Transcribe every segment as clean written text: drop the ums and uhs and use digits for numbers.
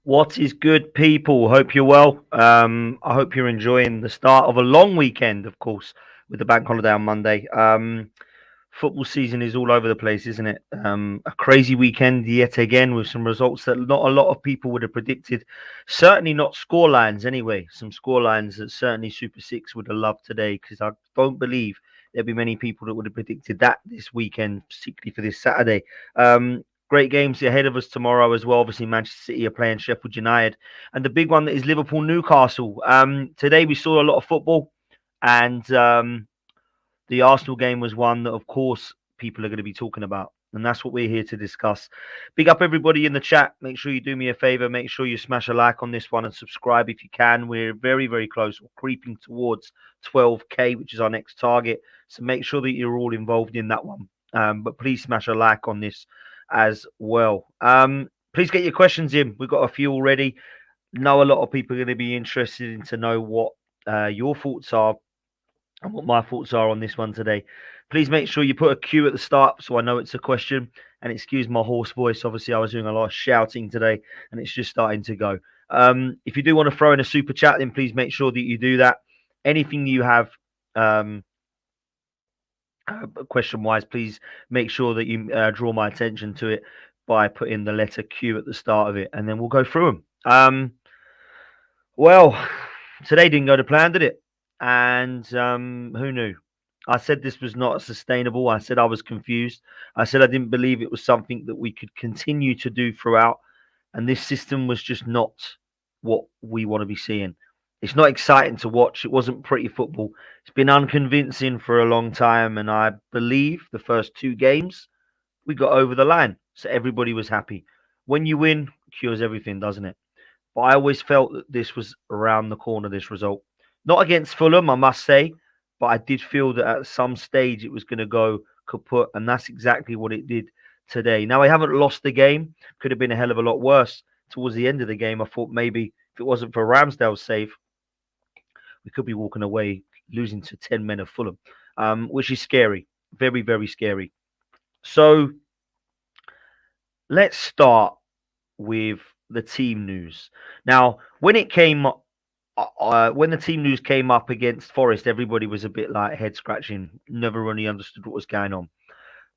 What is good, people? Hope you're well. I hope you're enjoying the start of a long weekend, of course, with the bank holiday on Monday. Football season is all over the place, isn't it? A crazy weekend yet again with some results that not a lot of people would have predicted. Certainly not score lines, anyway. Some score lines that certainly Super Six would have loved today, because I don't believe there'd be many people that would have predicted that this weekend, particularly for this Saturday. Great games ahead of us tomorrow as well. Obviously, Manchester City are playing Sheffield United, and the big one that is Liverpool Newcastle. Today we saw a lot of football, and the Arsenal game was one that, of course, people are going to be talking about. And that's what we're here to discuss. Big up everybody in the chat. Make sure you do me a favor. Make sure you smash a like on this one and subscribe if you can. We're very, very close. We're creeping towards 12K, which is our next target. So make sure that you're all involved in that one. But please smash a like on this as well. Please get your questions in. We've got a few already. Know a lot of people are going to be interested in to know what your thoughts are and what my thoughts are on this one today. Please make sure you put a Q at the start so I know it's a question. And excuse my hoarse voice. Obviously, I was doing a lot of shouting today and it's just starting to go. If you do want to throw in a super chat, then please make sure that you do that. Anything you have question wise, please make sure that you draw my attention to it by putting the letter Q at the start of it, and then we'll go through them. Well, today didn't go to plan, did it? And who knew? I said this was not sustainable. I said I was confused. I said I didn't believe it was something that we could continue to do throughout. And this system was just not what we want to be seeing. It's not exciting to watch. It wasn't pretty football. It's been unconvincing for a long time. And I believe the first two games, we got over the line. So everybody was happy. When you win, cures everything, doesn't it? But I always felt that this was around the corner, this result. Not against Fulham, I must say, but I did feel that at some stage it was going to go kaput, and that's exactly what it did today. Now, I haven't lost the game. Could have been a hell of a lot worse towards the end of the game. I thought maybe if it wasn't for Ramsdale's save, we could be walking away losing to 10 men of Fulham, which is scary. Very, very scary. So let's start with the team news. Now, when it came when the team news came up against Forest, everybody was a bit like head scratching, never really understood what was going on.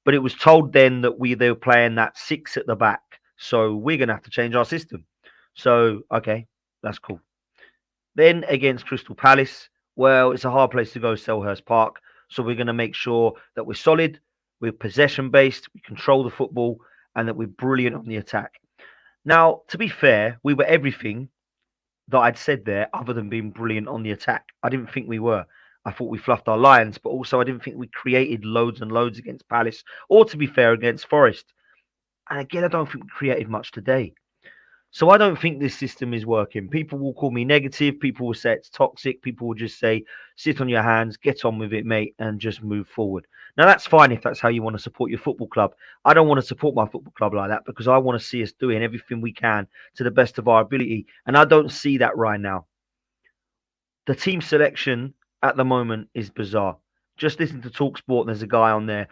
But it was told then that they were playing that six at the back, so we're going to have to change our system. So, okay, that's cool. Then against Crystal Palace, well, it's a hard place to go, Selhurst Park. So we're going to make sure that we're solid, we're possession based, we control the football, and that we're brilliant on the attack. Now, to be fair, we were everything that I'd said there other than being brilliant on the attack. I didn't think we were. I thought we fluffed our lines, but also I didn't think we created loads and loads against Palace, or to be fair, against Forest. And again, I don't think we created much today. So I don't think this system is working. People will call me negative. People will say it's toxic. People will just say, sit on your hands, get on with it, mate, and just move forward. Now, that's fine if that's how you want to support your football club. I don't want to support my football club like that because I want to see us doing everything we can to the best of our ability. And I don't see that right now. The team selection at the moment is bizarre. Just listen to TalkSport. There's a guy on there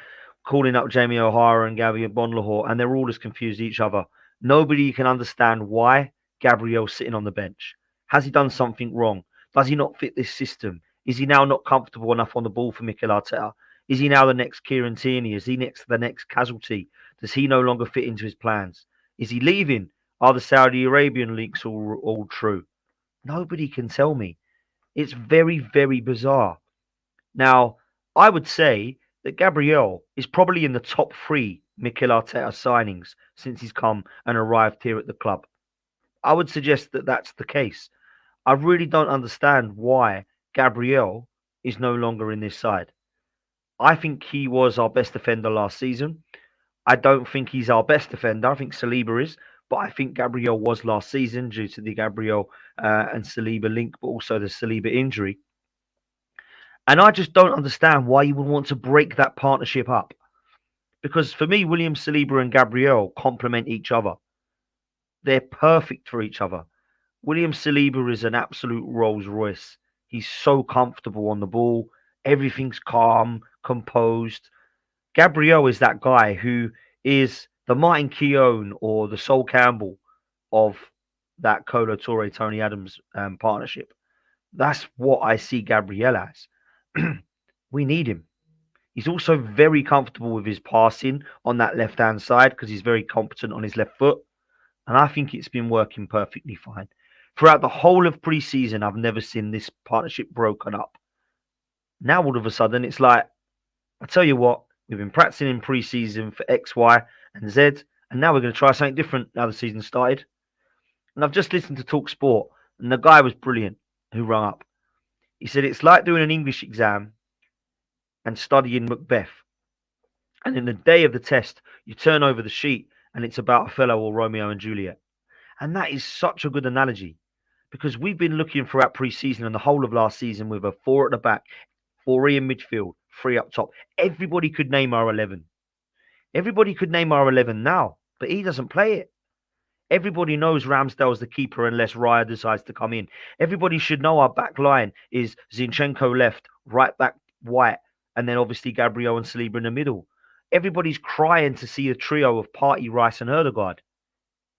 calling up Jamie O'Hara and Gabby Bonlahor, and they're all as confused as each other. Nobody can understand why Gabriel's sitting on the bench. Has he done something wrong? Does he not fit this system? Is he now not comfortable enough on the ball for Mikel Arteta? Is he now the next Kieran Tierney? Is he the next casualty? Does he no longer fit into his plans? Is he leaving? Are the Saudi Arabian leaks all true? Nobody can tell me. It's very, very bizarre. Now, I would say that Gabriel is probably in the top three Mikel Arteta signings since he's come and arrived here at the club. I would suggest that that's the case. I really don't understand why Gabriel is no longer in this side. I think he was our best defender last season. I don't think he's our best defender. I think Saliba is, but I think Gabriel was last season due to the Gabriel and Saliba link, but also the Saliba injury. And I just don't understand why you would want to break that partnership up. Because for me, William Saliba and Gabriel complement each other. They're perfect for each other. William Saliba is an absolute Rolls Royce. He's so comfortable on the ball. Everything's calm, composed. Gabriel is that guy who is the Martin Keown or the Sol Campbell of that Colo Torre Tony Adams partnership. That's what I see Gabriel as. We need him. He's also very comfortable with his passing on that left hand side because he's very competent on his left foot. And I think it's been working perfectly fine. Throughout the whole of pre-season, I've never seen this partnership broken up. Now all of a sudden, it's like, I tell you what, we've been practicing in pre-season for X, Y, and Z, and now we're going to try something different now the season started. And I've just listened to Talk Sport, and the guy was brilliant who rung up. He said it's like doing an English exam and studying Macbeth. And in the day of the test, you turn over the sheet and it's about Othello or Romeo and Juliet. And that is such a good analogy because we've been looking throughout pre-season and the whole of last season with a 4 at the back, 4 in midfield, 3 up top. Everybody could name our 11. Everybody could name our 11 now, but he doesn't play it. Everybody knows Ramsdale's the keeper unless Raya decides to come in. Everybody should know our back line is Zinchenko left, right back White, and then obviously Gabriel and Saliba in the middle. Everybody's crying to see a trio of Partey, Rice, and Erdegaard.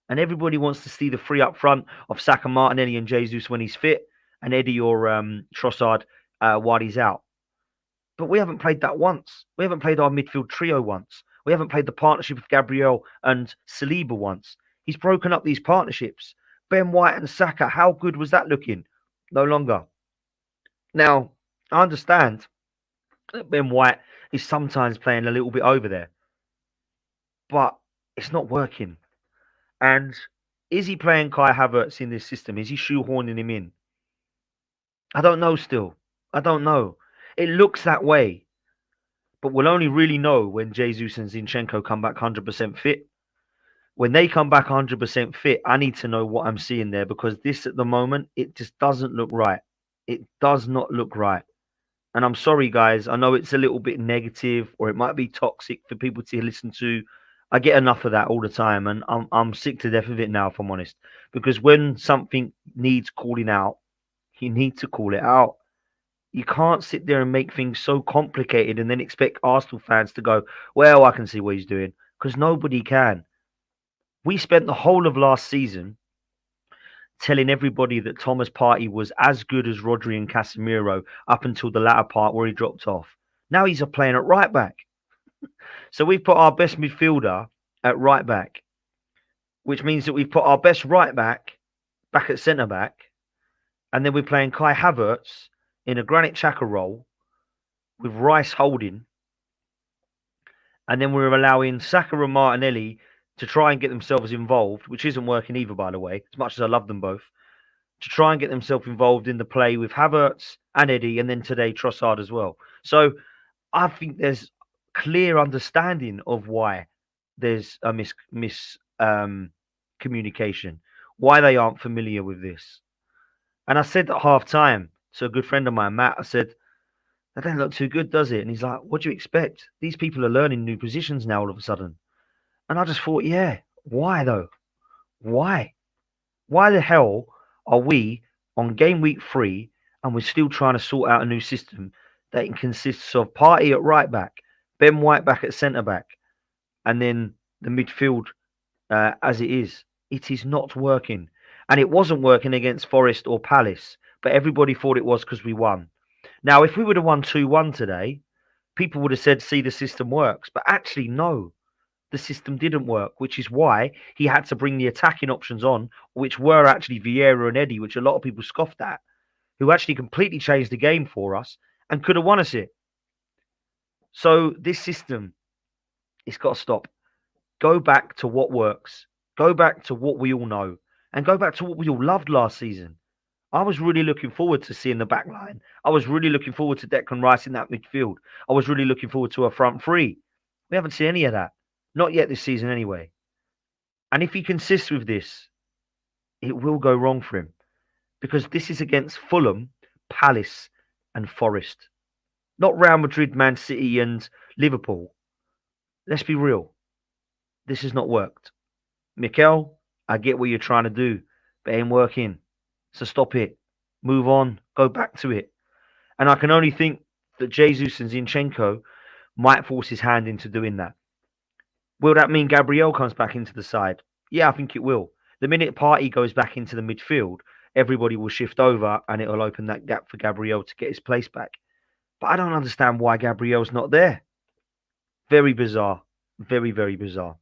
And everybody wants to see the three up front of Saka, Martinelli, and Jesus when he's fit, and Eddie or Trossard while he's out. But we haven't played that once. We haven't played our midfield trio once. We haven't played the partnership with Gabriel and Saliba once. He's broken up these partnerships. Ben White and Saka, how good was that looking? No longer. Now, I understand that Ben White is sometimes playing a little bit over there, but it's not working. And is he playing Kai Havertz in this system? Is he shoehorning him in? I don't know still. I don't know. It looks that way, but we'll only really know when Jesus and Zinchenko come back 100% fit. When they come back 100% fit, I need to know what I'm seeing there because this at the moment, it just doesn't look right. It does not look right. And I'm sorry, guys. I know it's a little bit negative or it might be toxic for people to listen to. I get enough of that all the time, and I'm sick to death of it now, if I'm honest. Because when something needs calling out, you need to call it out. You can't sit there and make things so complicated and then expect Arsenal fans to go, well, I can see what he's doing. Because nobody can. We spent the whole of last season telling everybody that Thomas Partey was as good as Rodri and Casemiro up until the latter part where he dropped off. Now he's playing at right back. So we've put our best midfielder at right back, which means that we've put our best right back at centre back, and then we're playing Kai Havertz in a Granit Xhaka role with Rice holding, and then we're allowing Saka and Martinelli to try and get themselves involved, which isn't working either, by the way, as much as I love them both, to try and get themselves involved in the play with Havertz and Eddie, and then today Trossard as well. So I think there's clear understanding of why there's a communication, why they aren't familiar with this. And I said at half time to a good friend of mine, Matt, I said, that don't look too good, does it? And he's like, what do you expect? These people are learning new positions now all of a sudden. And I just thought, yeah, why though? Why? Why the hell are we on game week 3 and we're still trying to sort out a new system that consists of Partey at right back, Ben White back at centre back, and then the midfield as it is? It is not working. And it wasn't working against Forest or Palace, but everybody thought it was because we won. Now, if we would have won 2-1 today, people would have said, see, the system works. But actually, no, the system didn't work, which is why he had to bring the attacking options on, which were actually Vieira and Eddie, which a lot of people scoffed at, who actually completely changed the game for us and could have won us it. So this system, it's got to stop. Go back to what works. Go back to what we all know. And go back to what we all loved last season. I was really looking forward to seeing the back line. I was really looking forward to Declan Rice in that midfield. I was really looking forward to a front three. We haven't seen any of that. Not yet this season anyway. And if he consists with this, it will go wrong for him. Because this is against Fulham, Palace and Forest. Not Real Madrid, Man City and Liverpool. Let's be real. This has not worked. Mikel, I get what you're trying to do, but it ain't working. So stop it. Move on. Go back to it. And I can only think that Jesus and Zinchenko might force his hand into doing that. Will that mean Gabriel comes back into the side? Yeah, I think it will. The minute Partey goes back into the midfield, everybody will shift over and it'll open that gap for Gabriel to get his place back. But I don't understand why Gabriel's not there. Very bizarre. Very, very bizarre.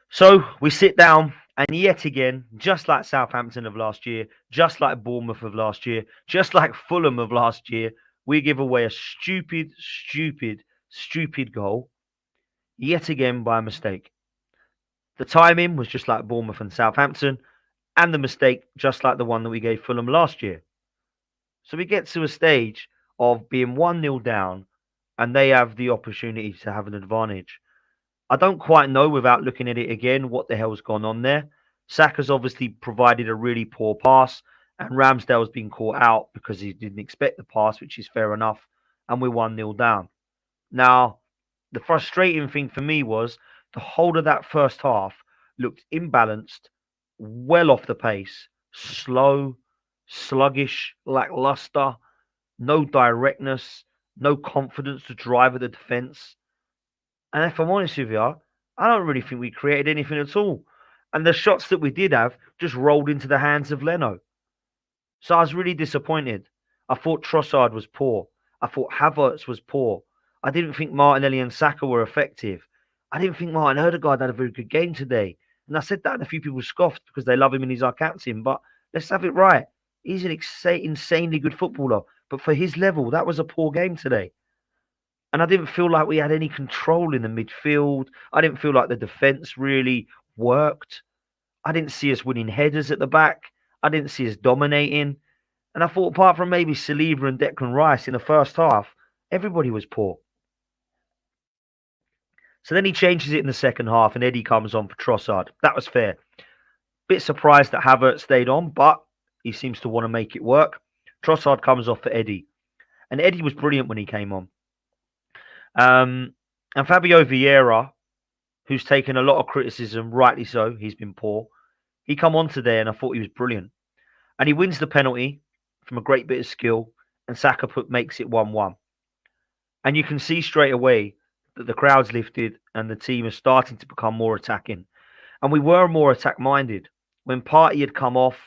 So we sit down, and yet again, just like Southampton of last year, just like Bournemouth of last year, just like Fulham of last year, we give away a stupid, stupid, stupid goal, yet again by mistake. The timing was just like Bournemouth and Southampton, and the mistake just like the one that we gave Fulham last year. So we get to a stage of being 1-0 down, and they have the opportunity to have an advantage. I don't quite know without looking at it again what the hell's gone on there. Saka's obviously provided a really poor pass, and Ramsdale's been caught out because he didn't expect the pass, which is fair enough, and we're 1-0 down. Now, the frustrating thing for me was the whole of that first half looked imbalanced, well off the pace, slow, sluggish, lackluster, no directness, no confidence to drive at the defence. And if I'm honest with you, I don't really think we created anything at all. And the shots that we did have just rolled into the hands of Leno. So I was really disappointed. I thought Trossard was poor. I thought Havertz was poor. I didn't think Martinelli and Saka were effective. I didn't think Martin Odegaard had a very good game today. And I said that and a few people scoffed because they love him and he's our captain. But let's have it right. He's an insanely good footballer. But for his level, that was a poor game today. And I didn't feel like we had any control in the midfield. I didn't feel like the defence really worked. I didn't see us winning headers at the back. I didn't see us dominating. And I thought apart from maybe Saliba and Declan Rice in the first half, everybody was poor. So then he changes it in the second half and Eddie comes on for Trossard. That was fair. Bit surprised that Havertz stayed on, but he seems to want to make it work. Trossard comes off for Eddie. And Eddie was brilliant when he came on. And Fabio Vieira, who's taken a lot of criticism, rightly so, he's been poor. He come on today and I thought he was brilliant. And he wins the penalty from a great bit of skill and Saka makes it 1-1. And you can see straight away that the crowd's lifted and the team is starting to become more attacking. And we were more attack-minded. When Partey had come off,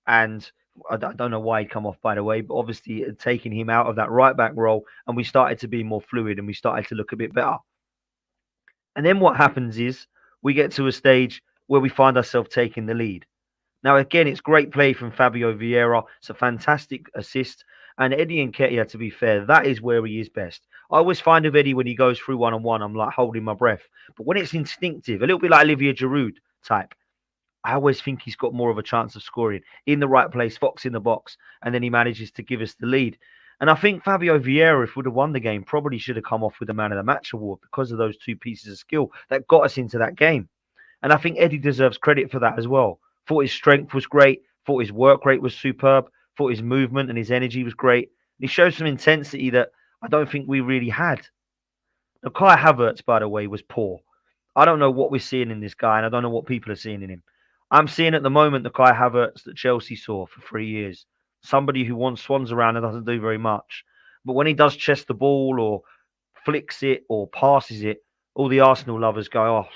and I don't know why he'd come off, by the way, but obviously it had taken him out of that right-back role, and we started to be more fluid and we started to look a bit better. And then what happens is we get to a stage where we find ourselves taking the lead. Now, again, it's great play from Fabio Vieira. It's a fantastic assist. And Eddie Nketiah, to be fair, that is where he is best. I always find with Eddie when he goes through one-on-one, I'm like holding my breath. But when it's instinctive, a little bit like Olivier Giroud type, I always think he's got more of a chance of scoring in the right place, Fox in the box, and then he manages to give us the lead. And I think Fabio Vieira, if we'd have won the game, probably should have come off with the Man of the Match award because of those two pieces of skill that got us into that game. And I think Eddie deserves credit for that as well. Thought his strength was great. Thought his work rate was superb. Thought his movement and his energy was great. He showed some intensity that I don't think we really had. Now, Kai Havertz, by the way, was poor. I don't know what we're seeing in this guy, and I don't know what people are seeing in him. I'm seeing at the moment the Kai Havertz that Chelsea saw for 3 years. Somebody who swans around and doesn't do very much. But when he does chest the ball or flicks it or passes it, all the Arsenal lovers go, oh,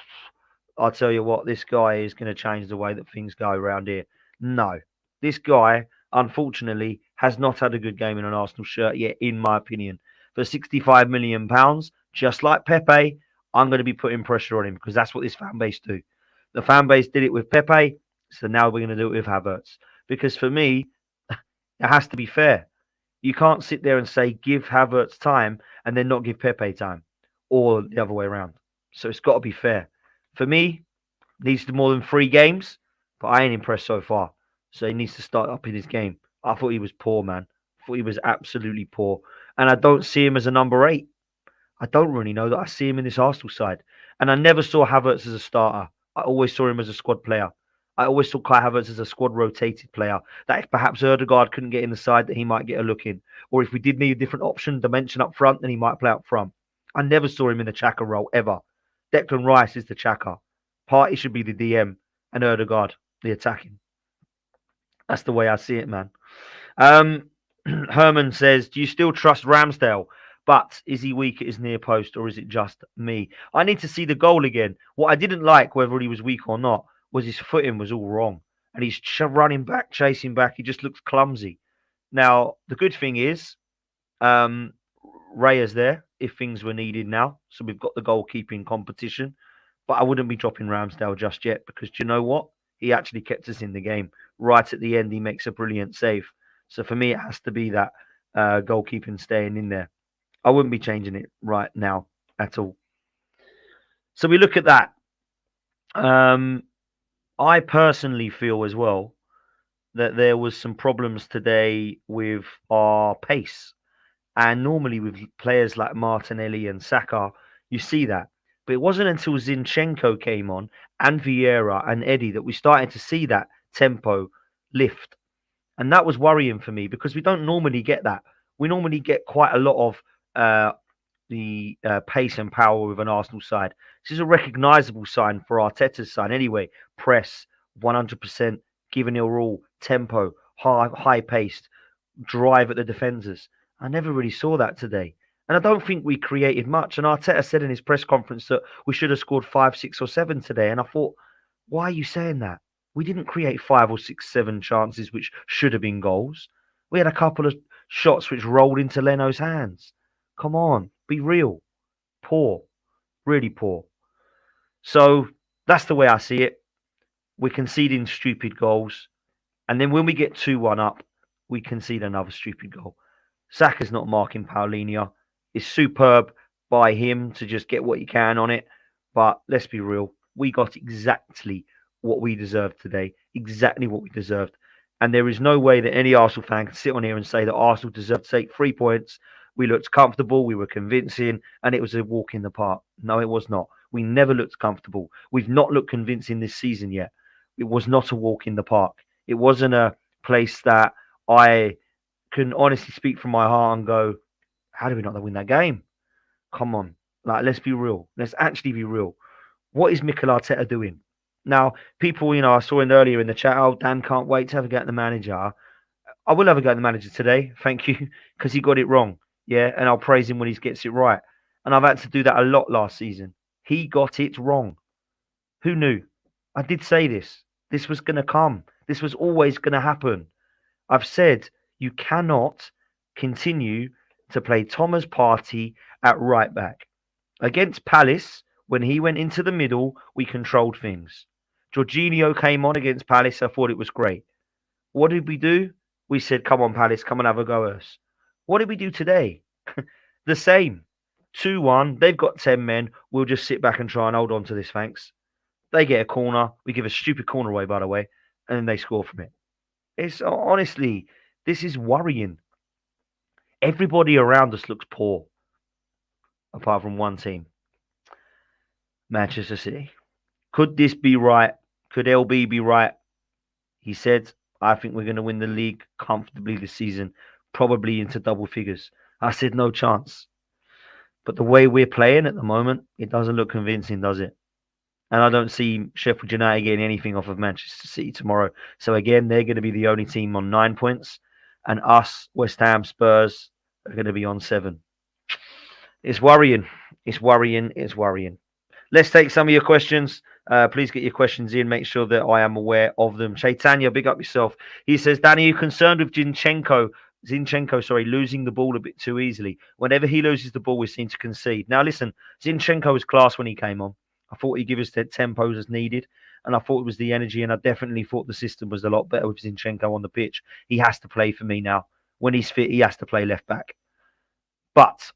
I'll tell you what, this guy is going to change the way that things go around here. No, this guy, unfortunately, has not had a good game in an Arsenal shirt yet, in my opinion. For £65 million, just like Pepe, I'm going to be putting pressure on him because that's what this fan base do. The fan base did it with Pepe, so now we're going to do it with Havertz. Because for me, it has to be fair. You can't sit there and say, give Havertz time and then not give Pepe time. Or the other way around. So it's got to be fair. For me, needs to more than 3 games, but I ain't impressed so far. So he needs to start up in his game. I thought he was poor, man. I thought he was absolutely poor. And I don't see him as a number 8. I don't really know that I see him in this Arsenal side. And I never saw Havertz as a starter. I always saw him as a squad player. I always saw Kai Havertz as a squad rotated player. That if perhaps Odegaard couldn't get in the side, that he might get a look in. Or if we did need a different option, dimension up front, then he might play up front. I never saw him in the Xhaka role, ever. Declan Rice is the Xhaka. Partey should be the DM. And Odegaard, the attacking. That's the way I see it, man. Herman says, do you still trust Ramsdale? But is he weak at his near post or is it just me? I need to see the goal again. What I didn't like, whether he was weak or not, was his footing was all wrong, and he's running back, chasing back. He just looks clumsy. Now the good thing is, um, Raya's there if things were needed now, so we've got the goalkeeping competition. But I wouldn't be dropping Ramsdale just yet because do you know what? He actually kept us in the game. Right at the end, he makes a brilliant save. So for me, it has to be that goalkeeping staying in there. I wouldn't be changing it right now at all. So we look at that. Um, I personally feel as well that there was some problems today with our pace. And normally with players like Martinelli and Saka, you see that. But it wasn't until Zinchenko came on and Vieira and Eddie that we started to see that tempo lift. And that was worrying for me because we don't normally get that. We normally get quite a lot of the pace and power with an Arsenal side. This is a recognisable sign for Arteta's side anyway. Press, 100%, giving it all, tempo, high paced, drive at the defenders. I never really saw that today. And I don't think we created much. And Arteta said in his press conference that we should have scored 5, 6, or 7 today. And I thought, why are you saying that? We didn't create 5 or 6, 7 chances which should have been goals. We had a couple of shots which rolled into Leno's hands. Come on, be real. Poor, really poor. So that's the way I see it. We're conceding stupid goals. And then when we get 2-1 up, we concede another stupid goal. Saka's not marking Paulinho. It's superb by him to just get what he can on it. But let's be real. We got exactly what we deserved today. Exactly what we deserved. And there is no way that any Arsenal fan can sit on here and say that Arsenal deserved to take 3 points. We looked comfortable. We were convincing. And it was a walk in the park. No, it was not. We never looked comfortable. We've not looked convincing this season yet. It was not a walk in the park. It wasn't a place that I can honestly speak from my heart and go, how do we not win that game? Come on. Like, let's be real. Let's actually be real. What is Mikel Arteta doing? Now, people, I saw in earlier in the chat, oh, Dan can't wait to have a go at the manager. I will have a go at the manager today, thank you, because he got it wrong. Yeah, and I'll praise him when he gets it right. And I've had to do that a lot last season. He got it wrong. Who knew? I did say this. This was going to come. This was always going to happen. I've said you cannot continue to play Thomas Partey at right back. Against Palace, when he went into the middle, we controlled things. Jorginho came on against Palace. I thought it was great. What did we do? We said, come on, Palace, come and have a go at us. What did we do today? The same. 2-1. They've got 10 men. We'll just sit back and try and hold on to this, thanks. They get a corner. We give a stupid corner away, by the way, and then they score from it. It's honestly, this is worrying. Everybody around us looks poor, apart from one team, Manchester City. Could this be right? Could LB be right? He said, I think we're going to win the league comfortably this season, probably into double figures. I said, no chance. But the way we're playing at the moment, it doesn't look convincing, does it? And I don't see Sheffield United getting anything off of Manchester City tomorrow. So again, they're going to be the only team on 9 points. And us, West Ham, Spurs, are going to be on 7. It's worrying. It's worrying. It's worrying. Let's take some of your questions. Please get your questions in. Make sure that I am aware of them. Chaitanya, big up yourself. He says, Danny, are you concerned with Zinchenko, losing the ball a bit too easily? Whenever he loses the ball, we seem to concede. Now, listen, Zinchenko was class when he came on. I thought he'd give us the tempos as needed, and I thought it was the energy, and I definitely thought the system was a lot better with Zinchenko on the pitch. He has to play for me now. When he's fit, he has to play left back. But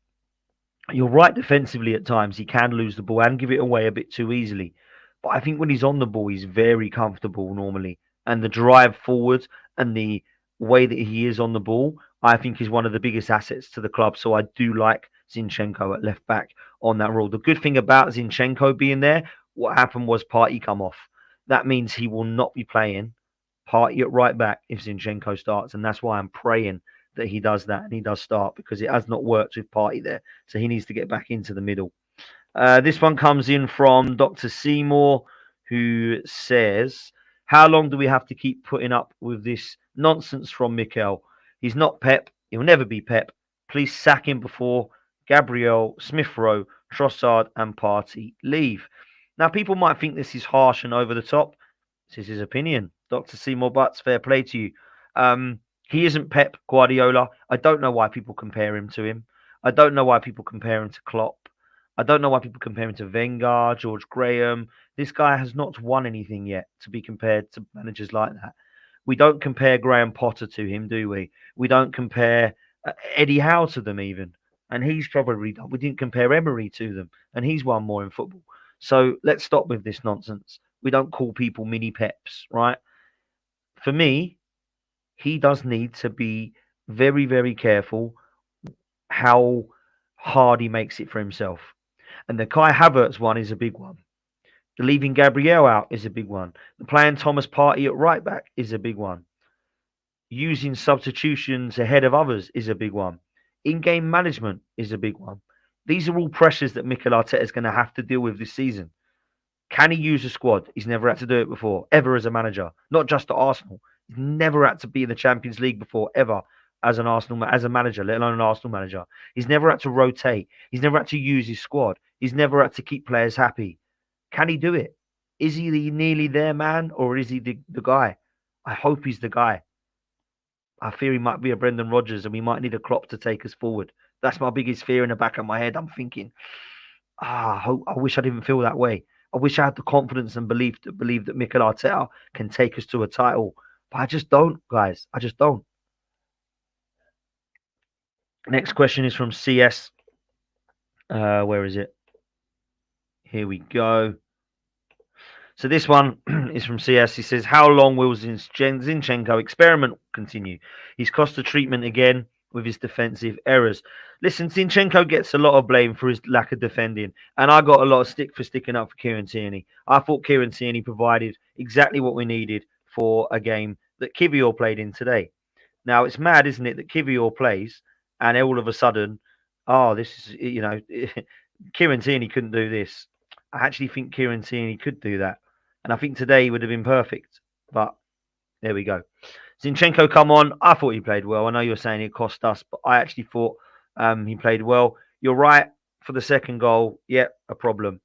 you're right, defensively at times, he can lose the ball and give it away a bit too easily. But I think when he's on the ball, he's very comfortable normally. And the drive forward and the way that he is on the ball, I think is one of the biggest assets to the club. So I do like Zinchenko at left back on that role. The good thing about Zinchenko being there, what happened was Partey come off. That means he will not be playing Partey at right back if Zinchenko starts. And that's why I'm praying that he does that and he does start, because it has not worked with Partey there. So he needs to get back into the middle. This one comes in from Dr. Seymour, who says, how long do we have to keep putting up with this nonsense from Mikel? He's not Pep. He'll never be Pep. Please sack him before Gabriel, Smith-Rowe, Trossard and Partey leave. Now, people might think this is harsh and over the top. This is his opinion. Dr. Seymour Butts, fair play to you. He isn't Pep Guardiola. I don't know why people compare him to him. I don't know why people compare him to Klopp. I don't know why people compare him to Wenger, George Graham. This guy has not won anything yet to be compared to managers like that. We don't compare Graham Potter to him, do we? We don't compare Eddie Howe to them even. And he's probably done. We didn't compare Emery to them, and he's won more in football. So let's stop with this nonsense. We don't call people mini peps, right? For me, he does need to be very, very careful how hard he makes it for himself. And the Kai Havertz one is a big one. The leaving Gabriel out is a big one. The playing Thomas Partey at right back is a big one. Using substitutions ahead of others is a big one. In-game management is a big one. These are all pressures that Mikel Arteta is going to have to deal with this season. Can he use a squad? He's never had to do it before, ever as a manager. Not just at Arsenal. He's never had to be in the Champions League before, ever as a manager, let alone an Arsenal manager. He's never had to rotate. He's never had to use his squad. He's never had to keep players happy. Can he do it? Is he nearly there, man, or is he the guy? I hope he's the guy. I fear he might be a Brendan Rodgers, and we might need a Klopp to take us forward. That's my biggest fear in the back of my head. I'm thinking, I wish I didn't feel that way. I wish I had the confidence and belief that Mikel Arteta can take us to a title. But I just don't, guys. I just don't. Next question is from CS. Where is it? Here we go. So this one is from CS. He says, how long will Zinchenko experiment continue? He's cost the treatment again with his defensive errors. Listen, Zinchenko gets a lot of blame for his lack of defending, and I got a lot of stick for sticking up for Kieran Tierney. I thought Kieran Tierney provided exactly what we needed for a game that Kivior played in today. Now, it's mad, isn't it, that Kivior plays, and all of a sudden, this is, Kieran Tierney couldn't do this. I actually think Kieran Tierney could do that. And I think today would have been perfect. But there we go. Zinchenko come on. I thought he played well. I know you're saying it cost us, but I actually thought he played well. You're right. For the second goal, a problem.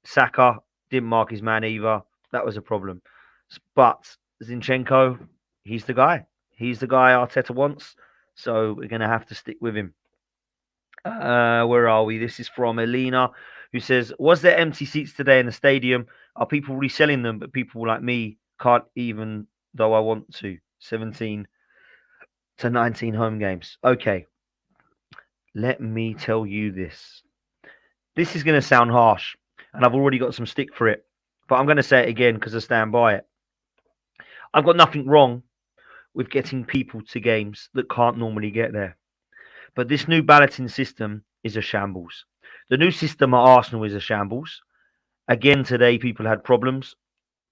Saka didn't mark his man either. That was a problem. But Zinchenko, he's the guy. He's the guy Arteta wants. So we're going to have to stick with him. Where are we? This is from Elena, who says, was there empty seats today in the stadium? Are people reselling them, but people like me can't even though I want to? 17 to 19 home games. Okay, let me tell you this. This is going to sound harsh, and I've already got some stick for it, but I'm going to say it again because I stand by it. I've got nothing wrong with getting people to games that can't normally get there. But this new balloting system is a shambles. The new system at Arsenal is a shambles. Again, today, people had problems.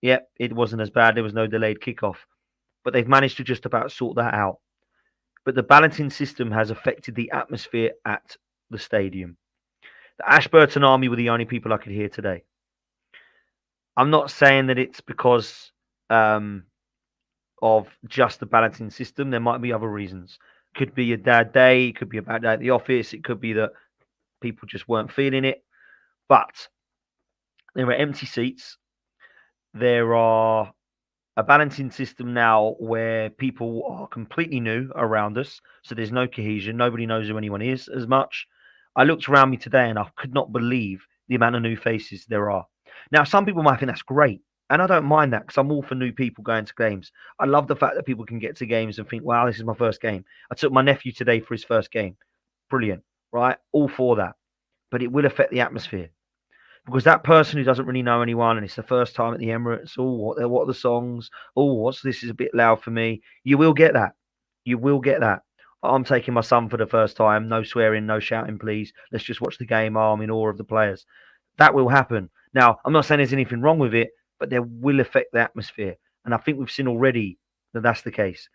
Yep, it wasn't as bad. There was no delayed kickoff. But they've managed to just about sort that out. But the balloting system has affected the atmosphere at the stadium. The Ashburton Army were the only people I could hear today. I'm not saying that it's because of just the balloting system. There might be other reasons. Could be a bad day. It could be a bad day at the office. It could be that people just weren't feeling it. But there are empty seats. There are a balancing system now where people are completely new around us. So there's no cohesion. Nobody knows who anyone is as much. I looked around me today and I could not believe the amount of new faces there are. Now, some people might think that's great. And I don't mind that because I'm all for new people going to games. I love the fact that people can get to games and think, wow, this is my first game. I took my nephew today for his first game. Brilliant, right? All for that. But it will affect the atmosphere. Because that person who doesn't really know anyone and it's the first time at the Emirates, what are the songs? What's this is a bit loud for me. You will get that. You will get that. I'm taking my son for the first time. No swearing, no shouting, please. Let's just watch the game. I'm in awe of the players. That will happen. Now, I'm not saying there's anything wrong with it, but there will affect the atmosphere. And I think we've seen already that that's the case.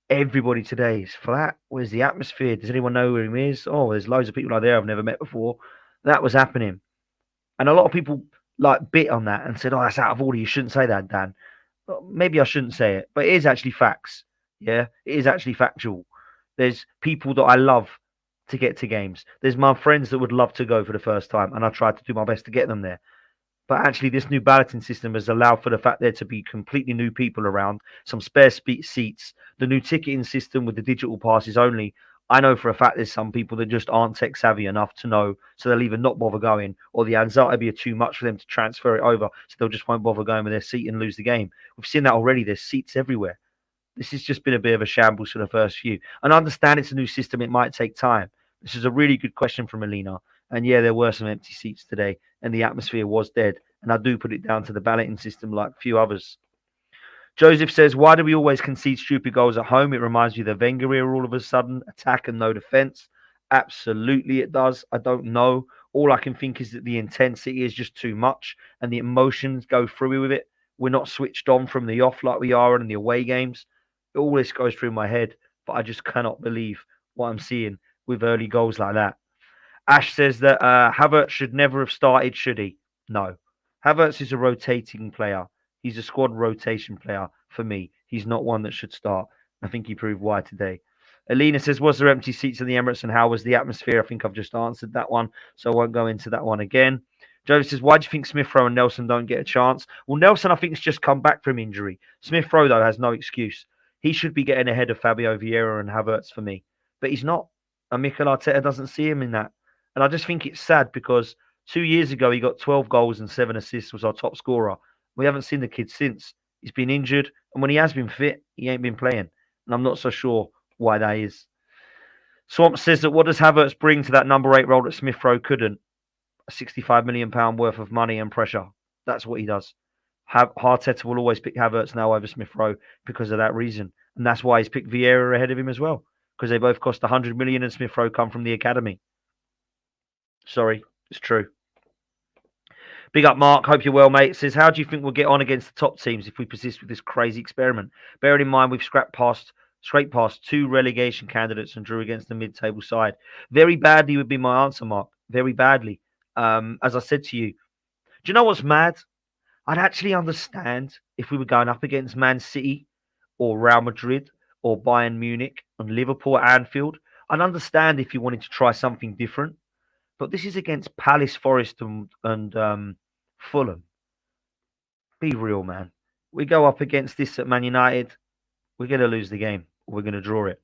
Everybody today is flat. Where's the atmosphere? Does anyone know where he is? Oh, there's loads of people out there I've never met before. That was happening. And a lot of people bit on that and said, oh, that's out of order. You shouldn't say that, Dan. Well, maybe I shouldn't say it, but it is actually facts. Yeah, it is actually factual. There's people that I love to get to games. There's my friends that would love to go for the first time, and I tried to do my best to get them there. But actually, this new balloting system has allowed for the fact there to be completely new people around, some spare seats, the new ticketing system with the digital passes only. I know for a fact there's some people that just aren't tech savvy enough to know, so they'll either not bother going, or the anxiety will be too much for them to transfer it over, so they'll just won't bother going with their seat and lose the game. We've seen that already. There's seats everywhere. This has just been a bit of a shambles for the first few. And I understand it's a new system, it might take time. This is a really good question from Alina. And yeah, there were some empty seats today, and the atmosphere was dead. And I do put it down to the balloting system like a few others. Joseph says, why do we always concede stupid goals at home? It reminds me of the Wenger era all of a sudden. Attack and no defence. Absolutely it does. I don't know. All I can think is that the intensity is just too much and the emotions go through with it. We're not switched on from the off like we are in the away games. All this goes through my head, but I just cannot believe what I'm seeing with early goals like that. Ash says that Havertz should never have started, should he? No. Havertz is a rotating player. He's a squad rotation player for me. He's not one that should start. I think he proved why today. Alina says, was there empty seats in the Emirates and how was the atmosphere? I think I've just answered that one, so I won't go into that one again. Joe says, why do you think Smith Rowe and Nelson don't get a chance? Well, Nelson, I think, has just come back from injury. Smith Rowe, though, has no excuse. He should be getting ahead of Fabio Vieira and Havertz for me, but he's not. And Mikel Arteta doesn't see him in that. And I just think it's sad because 2 years ago, he got 12 goals and 7 assists, was our top scorer. We haven't seen the kid since. He's been injured. And when he has been fit, he ain't been playing. And I'm not so sure why that is. Swamp says that what does Havertz bring to that number 8 role that Smith Rowe couldn't? A £65 million worth of money and pressure. That's what he does. Arteta will always pick Havertz now over Smith Rowe because of that reason. And that's why he's picked Vieira ahead of him as well. Because they both cost 100 million and Smith Rowe come from the academy. Sorry, it's true. Big up, Mark. Hope you're well, mate. Says, how do you think we'll get on against the top teams if we persist with this crazy experiment? Bearing in mind we've scraped past 2 relegation candidates and drew against the mid-table side. Very badly would be my answer, Mark. Very badly. As I said to you, do you know what's mad? I'd actually understand if we were going up against Man City or Real Madrid or Bayern Munich and Liverpool at Anfield. I'd understand if you wanted to try something different. But this is against Palace, Forest, and Fulham. Be real, man. We go up against this at Man United, we're going to lose the game. We're going to draw it.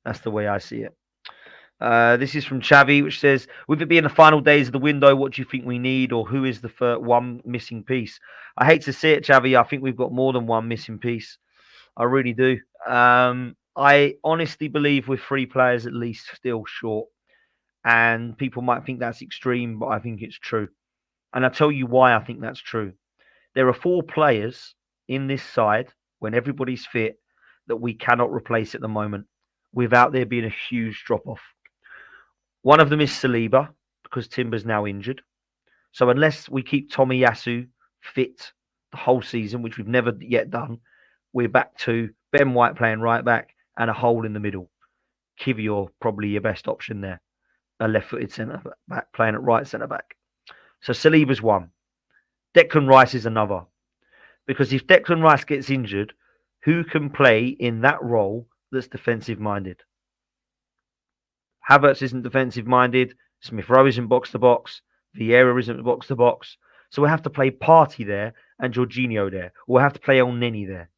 That's the way I see it. This is from Chavi, which says, with it being the final days of the window, what do you think we need, or who is the one missing piece? I hate to say it, Chavi. I think we've got more than one missing piece. I really do. I honestly believe we're 3 players at least still short. And people might think that's extreme, but I think it's true. And I'll tell you why I think that's true. There are 4 players in this side, when everybody's fit, that we cannot replace at the moment without there being a huge drop-off. One of them is Saliba, because Timber's now injured. So unless we keep Tomiyasu fit the whole season, which we've never yet done, we're back to Ben White playing right back and a hole in the middle. Kivior, probably your best option there. A left-footed centre-back playing at right centre-back. So Saliba's one. Declan Rice is another. Because if Declan Rice gets injured, who can play in that role that's defensive-minded? Havertz isn't defensive-minded. Smith Rowe isn't box-to-box. Vieira isn't box-to-box. So we'll have to play Partey there and Jorginho there. Or we'll have to play El Neni there.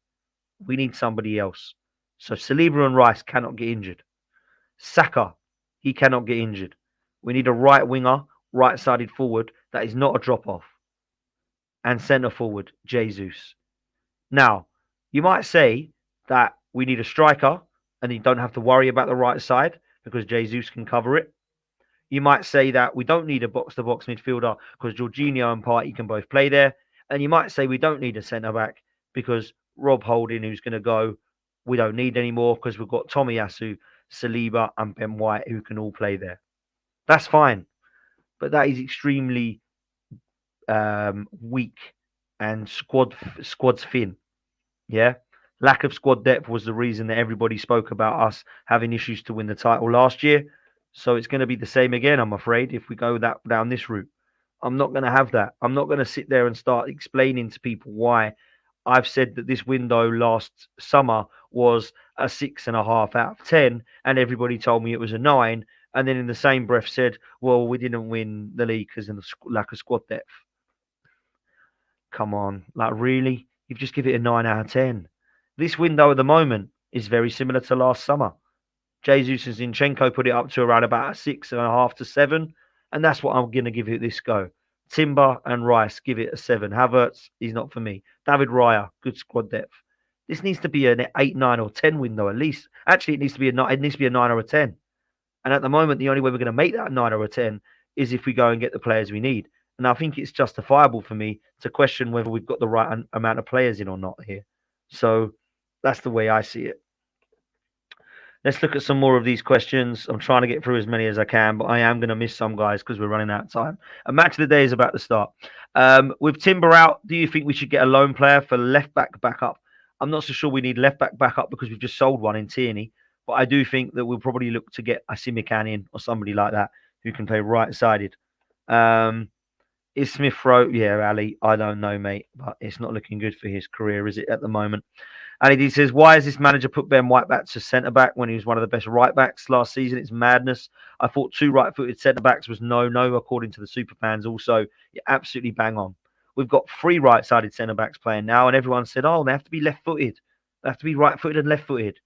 We need somebody else. So Saliba and Rice cannot get injured. Saka, he cannot get injured. We need a right winger, right-sided forward that is not a drop-off. And centre forward, Jesus. Now, you might say that we need a striker and you don't have to worry about the right side because Jesus can cover it. You might say that we don't need a box-to-box midfielder because Jorginho and Partey can both play there. And you might say we don't need a centre-back because Rob Holding, who's going to go, we don't need anymore because we've got Tomiyasu, Saliba and Ben White who can all play there. That's fine. But that is extremely weak and squad's thin. Yeah. Lack of squad depth was the reason that everybody spoke about us having issues to win the title last year. So it's going to be the same again, I'm afraid, if we go down this route. I'm not going to have that. I'm not going to sit there and start explaining to people why I've said that this window last summer was a 6.5 out of 10, and everybody told me it was a 9, and then in the same breath said, well, we didn't win the league because of the lack of squad depth. Come on, like really? You've just give it a 9 out of 10. This window at the moment is very similar to last summer. Jesus and Zinchenko put it up to around about a 6.5 to 7, and that's what I'm going to give it this go. Timber and Rice give it a 7. Havertz, he's not for me. David Raya, good squad depth. This needs to be an 8, 9, or 10 window at least. Actually, it needs to be a 9. It needs to be a 9 or a 10. And at the moment, the only way we're going to make that a 9 or a 10 is if we go and get the players we need. And I think it's justifiable for me to question whether we've got the right amount of players in or not here. So that's the way I see it. Let's look at some more of these questions. I'm trying to get through as many as I can, but I am going to miss some guys because we're running out of time. A match of the day is about to start. With Timber out, do you think we should get a loan player for left back backup? I'm not so sure we need left back backup because we've just sold one in Tierney, but I do think that we'll probably look to get Asimican in or somebody like that who can play right-sided. Is Smith Rowe? Yeah, Ali, I don't know, mate, but it's not looking good for his career, is it, at the moment? And he says, why has this manager put Ben White back to centre-back when he was one of the best right-backs last season? It's madness. I thought 2 right-footed centre-backs was no, according to the Superfans. Also, you're absolutely bang on. We've got 3 right-sided centre-backs playing now, and everyone said, oh, they have to be left-footed. They have to be right-footed and left-footed.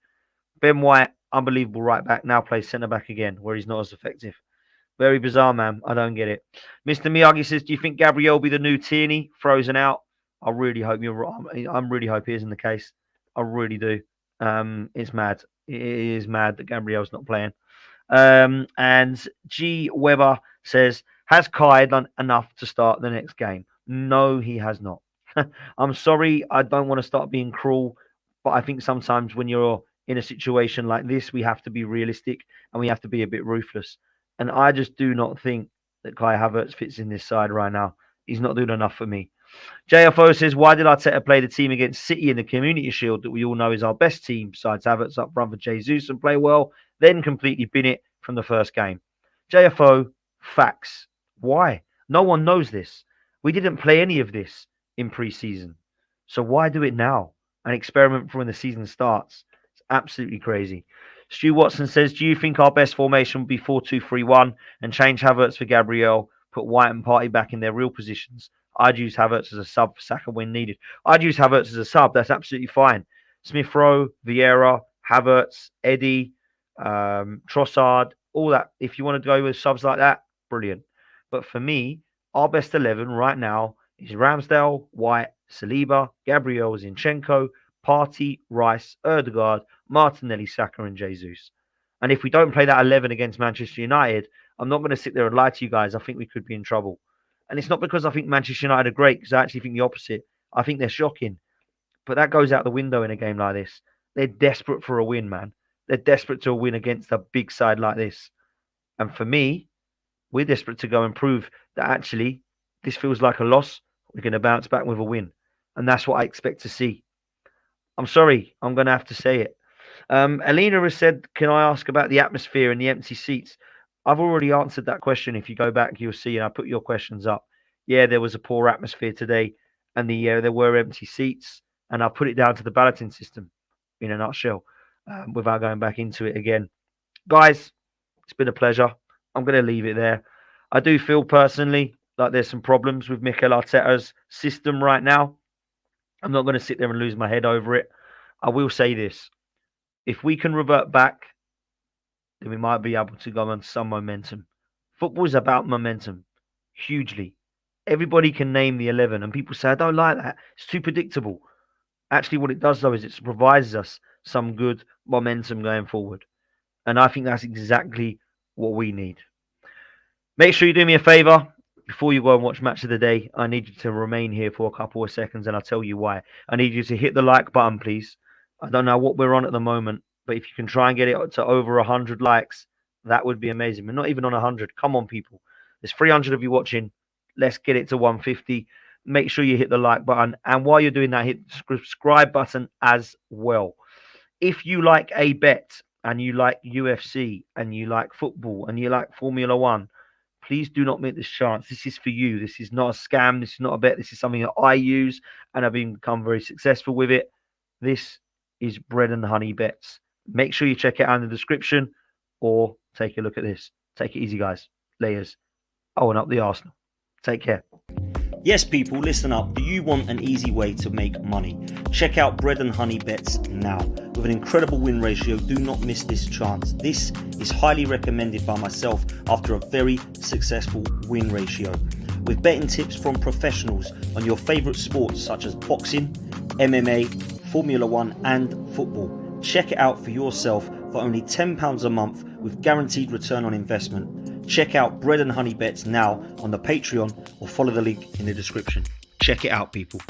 Ben White, unbelievable right-back, now plays centre-back again, where he's not as effective. Very bizarre, man. I don't get it. Mr. Miyagi says, do you think Gabriel will be the new Tierney, frozen out? I really hope you're wrong. I'm really hope it isn't the case. I really do. It's mad. It is mad that Gabriel's not playing. And G. Weber says, has Kai done enough to start the next game? No, he has not. I'm sorry. I don't want to start being cruel, but I think sometimes when you're in a situation like this, we have to be realistic and we have to be a bit ruthless. And I just do not think that Kai Havertz fits in this side right now. He's not doing enough for me. JFO says, why did Arteta play the team against City in the Community Shield that we all know is our best team, besides Havertz up front for Jesus, and play well, then completely bin it from the first game? JFO, facts. Why? No one knows this. We didn't play any of this in pre-season. So why do it now? An experiment for when the season starts. It's absolutely crazy. Stu Watson says, do you think our best formation would be 4-2-3-1 and change Havertz for Gabriel, put White and Partey back in their real positions? I'd use Havertz as a sub for Saka when needed. I'd use Havertz as a sub. That's absolutely fine. Smith Rowe, Vieira, Havertz, Eddie, Trossard, all that. If you want to go with subs like that, brilliant. But for me, our best 11 right now is Ramsdale, White, Saliba, Gabriel, Zinchenko, Partey, Rice, Erdegaard, Martinelli, Saka, and Jesus. And if we don't play that 11 against Manchester United, I'm not going to sit there and lie to you guys. I think we could be in trouble. And it's not because I think Manchester United are great, because I actually think the opposite. I think they're shocking. But that goes out the window in a game like this. They're desperate for a win, man. They're desperate to win against a big side like this. And for me, we're desperate to go and prove that actually this feels like a loss. We're going to bounce back with a win. And that's what I expect to see. I'm sorry, I'm going to have to say it. Alina has said, can I ask about the atmosphere and the empty seats? I've already answered that question. If you go back, you'll see, and I put your questions up. Yeah, there was a poor atmosphere today, and there were empty seats, and I put it down to the balloting system in a nutshell, without going back into it again. Guys, it's been a pleasure. I'm going to leave it there. I do feel personally like there's some problems with Mikel Arteta's system right now. I'm not going to sit there and lose my head over it. I will say this. If we can revert back, then we might be able to go on some momentum. Football is about momentum, hugely. Everybody can name the 11, and people say, I don't like that. It's too predictable. Actually, what it does, though, is it provides us some good momentum going forward. And I think that's exactly what we need. Make sure you do me a favour. Before you go and watch Match of the Day, I need you to remain here for a couple of seconds, and I'll tell you why. I need you to hit the like button, please. I don't know what we're on at the moment, but if you can try and get it to over 100 likes, that would be amazing. We're not even on 100. Come on, people. There's 300 of you watching. Let's get it to 150. Make sure you hit the like button. And while you're doing that, hit the subscribe button as well. If you like a bet and you like UFC and you like football and you like Formula One, please do not miss this chance. This is for you. This is not a scam. This is not a bet. This is something that I use and I've become very successful with it. This is bread and honey bets. Make sure you check it out in the description or take a look at this. Take it easy, guys. Layers. Oh, and up the Arsenal. Take care. Yes, people, listen up. Do you want an easy way to make money? Check out Bread and Honey Bets now. With an incredible win ratio, do not miss this chance. This is highly recommended by myself after a very successful win ratio. With betting tips from professionals on your favourite sports such as boxing, MMA, Formula One and football. Check it out for yourself for only £10 a month with guaranteed return on investment. Check out Bread and Honey Bets now on the Patreon or follow the link in the description. Check it out, people.